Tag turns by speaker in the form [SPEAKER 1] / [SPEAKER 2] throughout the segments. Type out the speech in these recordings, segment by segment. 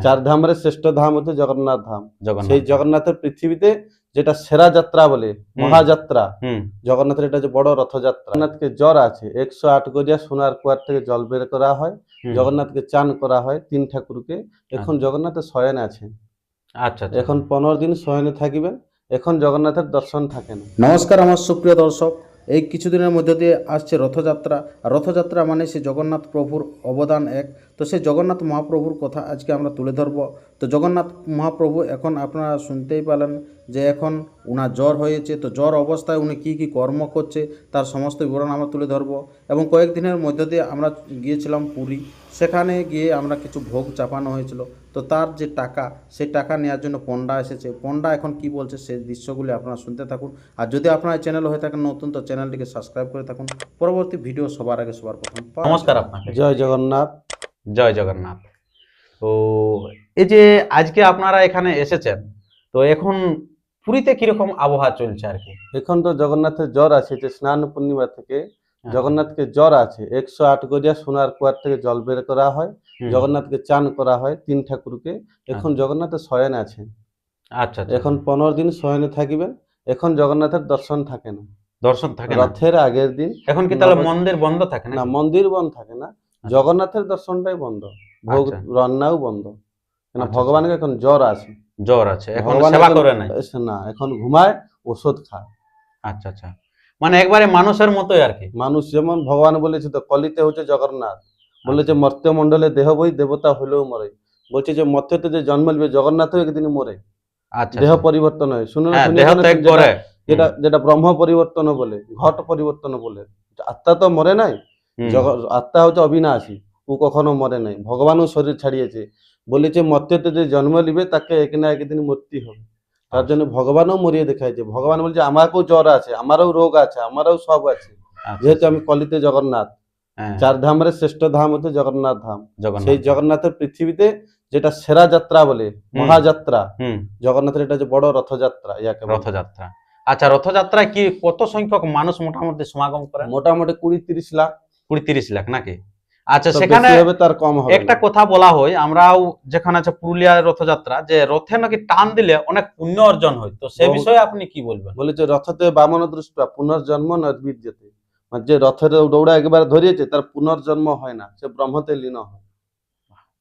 [SPEAKER 1] চার ধামের শ্রেষ্ঠ ধাম হচ্ছে জগন্নাথ ধাম।
[SPEAKER 2] জগন্নাথ
[SPEAKER 1] সেই জগন্নাথের পৃথিবীতে যেটা সেরা যাত্রা বলে, মহাযাত্রা জগন্নাথের, এটা হচ্ছে বড় রথযাত্রা। জগন্নাথকে জ্বর আছে 108 গড়িয়া সোনার কুয়ার থেকে জল বের করা হয়, জগন্নাথকে চান করা হয়, তিন ঠাকুরকে। এখন জগন্নাথের শয়নে আছেন।
[SPEAKER 2] আচ্ছা,
[SPEAKER 1] এখন 15 দিন শয়নে থাকিবেন। এখন জগন্নাথের দর্শন থাকে না।
[SPEAKER 3] নমস্কার আমার সুপ্রিয় দর্শক, এই কিছুদিনের মধ্য দিয়ে আসছে রথযাত্রা। আর রথযাত্রা মানে সে জগন্নাথ প্রভুর অবদান এক। তো সেই জগন্নাথ মহাপ্রভুর কথা আজকে আমরা তুলে ধরব। তো জগন্নাথ মহাপ্রভু এখন আপনারা শুনতেই পেলেন যে এখন উনার জ্বর হয়েছে। তো জ্বর অবস্থায় উনি কী কী কর্ম করছে তার সমস্ত বিবরণ আমরা তুলে ধরব। এবং কয়েকদিনের মধ্য দিয়ে আমরা গিয়েছিলাম পুরী, সেখানে গিয়ে আমরা কিছু ভোগ চাপানো হয়েছিল। তো তার যে টাকা, সেই টাকা নেওয়ার জন্য পণ্ডা এসেছে। পণ্ডা এখন কি বলছে সেই দৃশ্যগুলি আপনারা শুনতে থাকুন। আর যদি আপনার চ্যানেল হয়ে থাকেন নতুন, তো চ্যানেলটিকে সাবস্ক্রাইব করে থাকুন, পরবর্তী ভিডিও সবার আগে সবার প্রথম।
[SPEAKER 2] নমস্কার আপনাকে।
[SPEAKER 1] জয় জগন্নাথ।
[SPEAKER 2] জয় জগন্নাথ। তো এই যে আজকে আপনারা এখানে এসেছেন, তো এখন পুরীতে কিরকম আবহাওয়া চলছে আর কি?
[SPEAKER 1] এখন তো জগন্নাথের জ্বর আছে, যে স্নান পূর্ণিমা থেকে জগন্নাথকে জ্বর আছে 108 গড়িয়া সোনার কুয়ার থেকে জল বের করা হয়, জগন্নাথকে চান করা হয়, তিন ঠাকুরকে। এখন জগন্নাথের শয়নে আছে।
[SPEAKER 2] আচ্ছা,
[SPEAKER 1] এখন 15 দিন শয়নে থাকিবেন। এখন জগন্নাথের দর্শন থাকে না।
[SPEAKER 2] দর্শন থাকে না
[SPEAKER 1] রথের আগের দিন।
[SPEAKER 2] এখন কি তাহলে মন্দির বন্ধ থাকে
[SPEAKER 1] না, মন্দির বন্ধ থাকে না, জগন্নাথের দর্শনটাই বন্ধ, ভোগ রান্নাও বন্ধ। কেন ভগবানের এখন জ্বর আছে।
[SPEAKER 2] জ্বর আছে, এখন সেবা করে
[SPEAKER 1] না, এখন ঘুমায়, ওষুধ খায়।
[SPEAKER 2] আচ্ছা আচ্ছা, মানে একবারে মানুষের মতোই আর কি।
[SPEAKER 1] মানুষ যেমন ভগবান বলেছে তো, কলিতে হচ্ছে জগন্নাথ, বলেছে মর্ত্য মন্ডলে দেহ বই দেবতা হলেও মরে। বলছে যে মর্ত্যতে যে জন্ম নেবে জগন্নাথও একদিন মরে।
[SPEAKER 2] আচ্ছা,
[SPEAKER 1] দেহ পরিবর্তন হয়, শুনুন, যেটা ব্রহ্ম পরিবর্তন বলে, ঘট পরিবর্তন বলে। আত্মা তো মরে নাই, আত্মা হচ্ছে অবিনাশী, ও কখনো মরে নাই। ভগবানও শরীর ছাড়িয়েছে, বলেছে মর্ত্যতে যে জন্ম নিবে তাকে এক না একদিন মৃত্যু হবে। তার জন্য ভগবানও মরিয়ে দেখাইছে। ভগবান বলছে আমাকেও জ্বর আছে, আমারও রোগ আছে, আমারও সব আছে, যেহেতু আমি কলিতে জগন্নাথ। চার ধামের শ্রেষ্ঠ ধাম হচ্ছে জগন্নাথ ধাম। সেই জগন্নাথের পৃথিবীতে যেটা সেরা যাত্রা বলে, মহাযাত্রা জগন্নাথের, এটা হচ্ছে বড় রথযাত্রা।
[SPEAKER 2] রথযাত্রা। আচ্ছা, রথযাত্রায় কি কত সংখ্যক মানুষ মোটামুটি সমাগম করে?
[SPEAKER 1] মোটামুটি 20-30 লাখ।
[SPEAKER 2] 20-30 লাখ নাকি? আচ্ছা, সেখানে
[SPEAKER 1] তার কম হবে।
[SPEAKER 2] একটা কথা বলা হয়, আমরাও যেখানে আছে পুরুলিয়ার রথযাত্রা, যে রথে নাকি টান দিলে অনেক পুণ্য অর্জন হয়। তো সে বিষয়ে আপনি কি বলবেন?
[SPEAKER 1] বলেছে রথতে বামন দৃষ্টা পুনর্জন্ম নর্বিদ্যতে, মানে যে রথের দৌড়া একবার ধরিয়েছে তার পুনর্জন্ম হয় না, সে ব্রহ্মতে লীন হয়,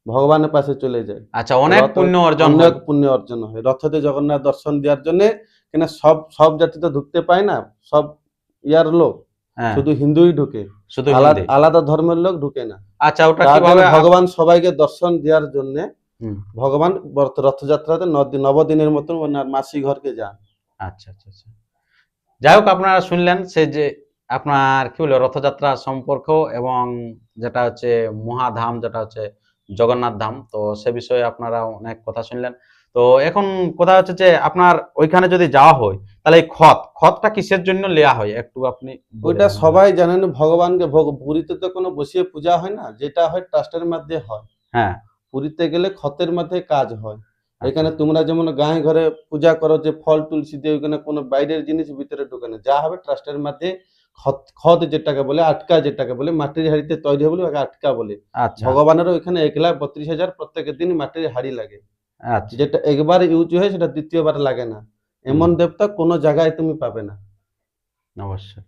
[SPEAKER 1] ভগবানের পাশে চলে যায়।
[SPEAKER 2] আচ্ছা, অনেক পুণ্য
[SPEAKER 1] অর্জন হয় রথতে জগন্নাথ দর্শন দেওয়ার জন্য। কেন সব জাতি তো ঢুকতে পায় না, সব ইয়ার লোক, শুধু হিন্দুই ঢুকে, আলাদা ধর্মের লোক ঢুকে না।
[SPEAKER 2] আচ্ছা, ওটা কিভাবে
[SPEAKER 1] ভগবান সবাইকে দর্শন দেওয়ার জন্য ভগবান রথযাত্রাতে 9 দিনের মতন মাসি ঘরকে যান।
[SPEAKER 2] আচ্ছা আচ্ছা আচ্ছা, যাই হোক, আপনারা শুনলেন সে যে আপনার কি বলে রথযাত্রা সম্পর্ক, এবং যেটা হচ্ছে মহাধাম, যেটা হচ্ছে জগন্নাথ ধাম। তো সে বিষয়ে আপনারা অনেক কথা শুনলেন। তো এখন কথা হচ্ছে যে আপনার ওইখানে যদি যাওয়া হয়, তাহলে এই খতটা কিসের জন্য নেওয়া হয় একটু আপনি?
[SPEAKER 1] ওইটা সবাই জানেন, ভগবানকে পুরীতে তো কোনো বসিয়ে পূজা হয় না, যেটা হয় ট্রাস্টের মধ্যে হয়।
[SPEAKER 2] হ্যাঁ,
[SPEAKER 1] পুরীতে গেলে খতের মধ্যে কাজ হয়। এখানে তোমরা যেমন গায়ে ঘরে পূজা করো যে ফল তুলসী দিয়ে, ওইখানে কোনো বাইরের জিনিস ভিতরে ঢুকে না। যা হবে ট্রাস্টের মধ্যে খত যেটাকে বলে, আটকা যেটাকে বলে, মাটির হাড়িতে তৈরি হবে বলে আটকা বলে। ভগবানেরও ওইখানে 1,32,000 প্রত্যেক দিন মাটির হাড়ি লাগে। যেটা একবার ইউজ হয় সেটা দ্বিতীয়বার লাগে না। এমন দেবতা কোনো জায়গায় তুমি পাবে না।
[SPEAKER 2] অবশ্যই।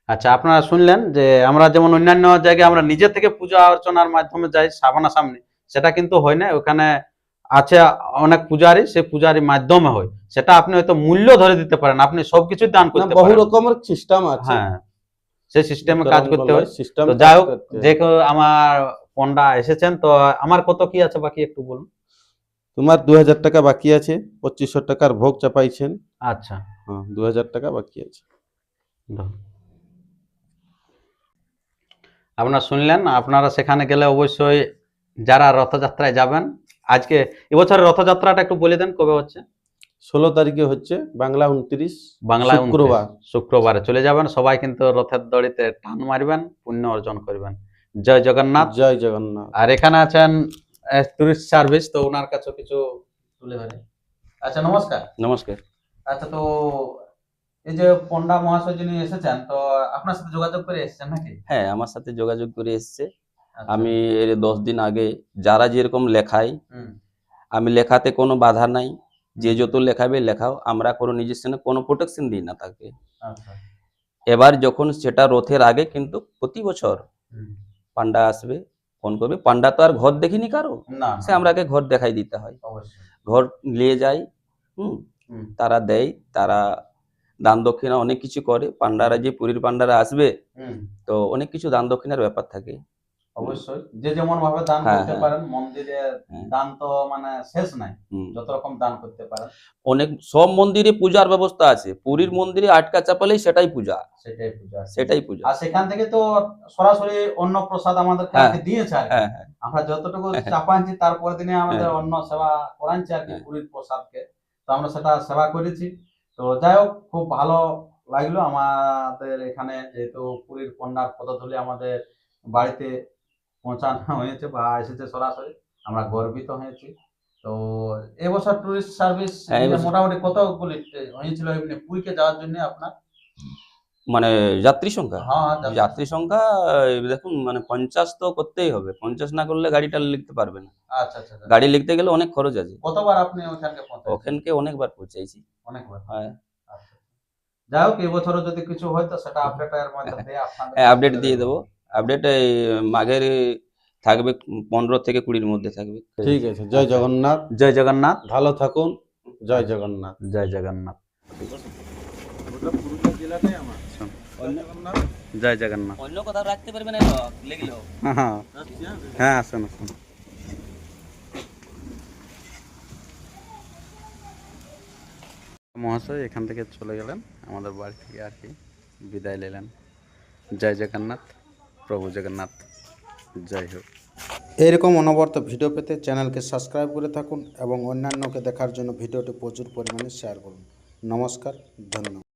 [SPEAKER 2] আচ্ছা, আপনারা শুনলেন যে আমরা যেমন অন্যান্য জায়গায় আমরা নিজে থেকে পূজা অর্চনার মাধ্যমে যাই সামনে, সেটা কিন্তু হয় না। ওখানে আছে অনেক পূজারী, সেই পূজারীর মাধ্যমে হয়। সেটা আপনি হয়তো মূল্য ধরে দিতে পারেন, আপনি সবকিছু দান করতে পারেন,
[SPEAKER 1] বহু রকমের সিস্টেম আছে।
[SPEAKER 2] হ্যাঁ, সেই সিস্টেমে কাজ করতে হয়। তো যাই হোক, যে আমার পণ্ডা এসেছেন, তো আমার কত কি আছে বাকি একটু বলুন।
[SPEAKER 1] তোমার 2000 টাকা বাকি আছে, 2500 টাকার ভোগ চাপাইছেন।
[SPEAKER 2] আচ্ছা,
[SPEAKER 1] 2000 টাকা বাকি আছে।
[SPEAKER 2] আপনারা শুনলেন। আপনারা সেখানে গেলে অবশ্যই যারা রথযাত্রায় যাবেন, আজকে এবছরের রথযাত্রাটা একটু বলে দেন কবে হচ্ছে?
[SPEAKER 1] 16 তারিখে হচ্ছে, বাংলা 29,
[SPEAKER 2] বাংলা শুক্রবারে চলে যাবেন। সবাই কিন্তু রথের দড়িতে টান মারবেন, পুণ্য অর্জন করবেন। জয় জগন্নাথ।
[SPEAKER 1] জয় জগন্নাথ।
[SPEAKER 2] আর এখানে আছেন টুরিস্ট সার্ভিস, তো ওনার কাছে কিছু তুলে ধরে। আচ্ছা, নমস্কার।
[SPEAKER 1] নমস্কার।
[SPEAKER 2] আচ্ছা, তো এই যে পণ্ডা মহাশয় যিনি এসেছেন, তো আপনার সাথে যোগাযোগ করে এসেছেন নাকি?
[SPEAKER 4] হ্যাঁ, আমার সাথে যোগাযোগ করে এসেছে। আমি এর 10 দিন আগে যারা যেরকম লেখায় আমি লেখাতে কোনো বাধা নাই, যে যত লেখাবে লেখাও, আমরা কোনো নিজস্ব কোনো প্রোটেকশন দিই না তাকে।
[SPEAKER 2] আচ্ছা।
[SPEAKER 4] এবার যখন সেটা রথের আগে কিন্তু প্রতি বছর
[SPEAKER 2] হুম।
[SPEAKER 4] পান্ডা আসবে, ফোন করবে। পান্ডা তো আর ঘর দেখিনি কারো,
[SPEAKER 2] না,
[SPEAKER 4] সে আমরাকে ঘর দেখাই দিতে হয়।
[SPEAKER 2] অবশ্যই।
[SPEAKER 4] ঘর নিয়ে যাই, হুম,
[SPEAKER 2] হুম।
[SPEAKER 4] তারা দেয়, তারা দান দক্ষিণা অনেক কিছু করে। পান্ডারা যে পুরীর পান্ডারা আসবে,
[SPEAKER 2] হুম।
[SPEAKER 4] তো অনেক কিছু দান দক্ষিণার ব্যাপার থাকে।
[SPEAKER 2] অবশ্যই, যে যেমন ভাবে দান
[SPEAKER 4] হ্যাঁ,
[SPEAKER 2] করতে
[SPEAKER 4] হ্যাঁ।
[SPEAKER 2] পারেন, মন্দিরে
[SPEAKER 4] হ্যাঁ।
[SPEAKER 2] দান তো মানে শেষ নাই,
[SPEAKER 4] হুম।
[SPEAKER 2] যত রকম দান করতে পারেন
[SPEAKER 4] অনেক সব মন্দিরে পূজার ব্যবস্থা আছে, পুরীর মন্দিরে আটকা চাপালেই সেটাই পূজা,
[SPEAKER 2] সেটাই পূজা।
[SPEAKER 4] সেটাই পূজা।
[SPEAKER 2] আর সেখান থেকে তো সরাসরি অন্ন প্রসাদ আমাদেরকে
[SPEAKER 4] হ্যাঁ।
[SPEAKER 2] আগে দিয়েছে আর কি।
[SPEAKER 4] হ্যাঁ, হ্যাঁ।
[SPEAKER 2] আমরা যতটুকু
[SPEAKER 4] হ্যাঁ।
[SPEAKER 2] চাপাচ্ছি তারপর দিনে আমাদের
[SPEAKER 4] হ্যাঁ।
[SPEAKER 2] অন্ন সেবা করাচ্ছে আর কি,
[SPEAKER 4] হ্যাঁ।
[SPEAKER 2] পুরীর প্রসাদকে। তো আমরা সেটা সেবা করেছি। তো যাই হোক, খুব ভালো লাগলো আমাদের এখানে, যেহেতু পুরীর পণ্ডার পদধূলি আমাদের বাড়িতে পৌঁছানো হয়েছে বা এসেছে সরাসরি, আমরা গর্বিত হয়েছি। তো এবছর টুরিস্ট সার্ভিস
[SPEAKER 4] হ্যাঁ, এবছর-
[SPEAKER 2] মোটামুটি কতগুলি হয়েছিল এমনি পুরীকে যাওয়ার জন্য আপনার?
[SPEAKER 4] মানে যাত্রী সংখ্যা,
[SPEAKER 2] হ্যাঁ,
[SPEAKER 4] যাত্রী সংখ্যা দেখুন, মানে 50 তো করতেই হবে। 50 না করলে গাড়িটা লিখতে পারবে না।
[SPEAKER 2] আচ্ছা, আচ্ছা, আচ্ছা।
[SPEAKER 4] গাড়ি লিখতে গেলে অনেক খরচ আছে।
[SPEAKER 2] কতবার আপনি ওখানকে পৌঁছেছেন?
[SPEAKER 4] ওখানকে অনেকবার পৌঁছাইছি।
[SPEAKER 2] অনেকবার।
[SPEAKER 4] হ্যাঁ,
[SPEAKER 2] আচ্ছা। যাই হোক, এবছরও যদি কিছু হয় তো সেটা আপডেটের মধ্যে দিয়ে আপনাদের
[SPEAKER 4] হ্যাঁ, আপডেট দিয়ে দেবো। আপডেট এই মাঘের থাকবে 15 থেকে 20-র মধ্যে থাকবে।
[SPEAKER 1] ঠিক আছে, জয় জগন্নাথ,
[SPEAKER 2] জয় জগন্নাথ।
[SPEAKER 1] ভালো থাকুন, জয় জগন্নাথ।
[SPEAKER 2] জয় জগন্নাথ। জয় জগন্নাথ।
[SPEAKER 4] অন্য কথা রাখতে পারবে না, লিখলো।
[SPEAKER 2] হ্যাঁ, হ্যাঁ, আসুন আসুন। মহাশয় এখান থেকে চলে গেলেন, আমাদের বাড়ি থেকে আর কি বিদায় নিলেন। জয় জগন্নাথ, প্রভু জগন্নাথ, জয় হোক।
[SPEAKER 3] এইরকম অনবরত ভিডিও পেতে চ্যানেলকে সাবস্ক্রাইব করে থাকুন এবং অন্যান্যকে দেখার জন্য ভিডিওটি প্রচুর পরিমাণে শেয়ার করুন। নমস্কার, ধন্যবাদ।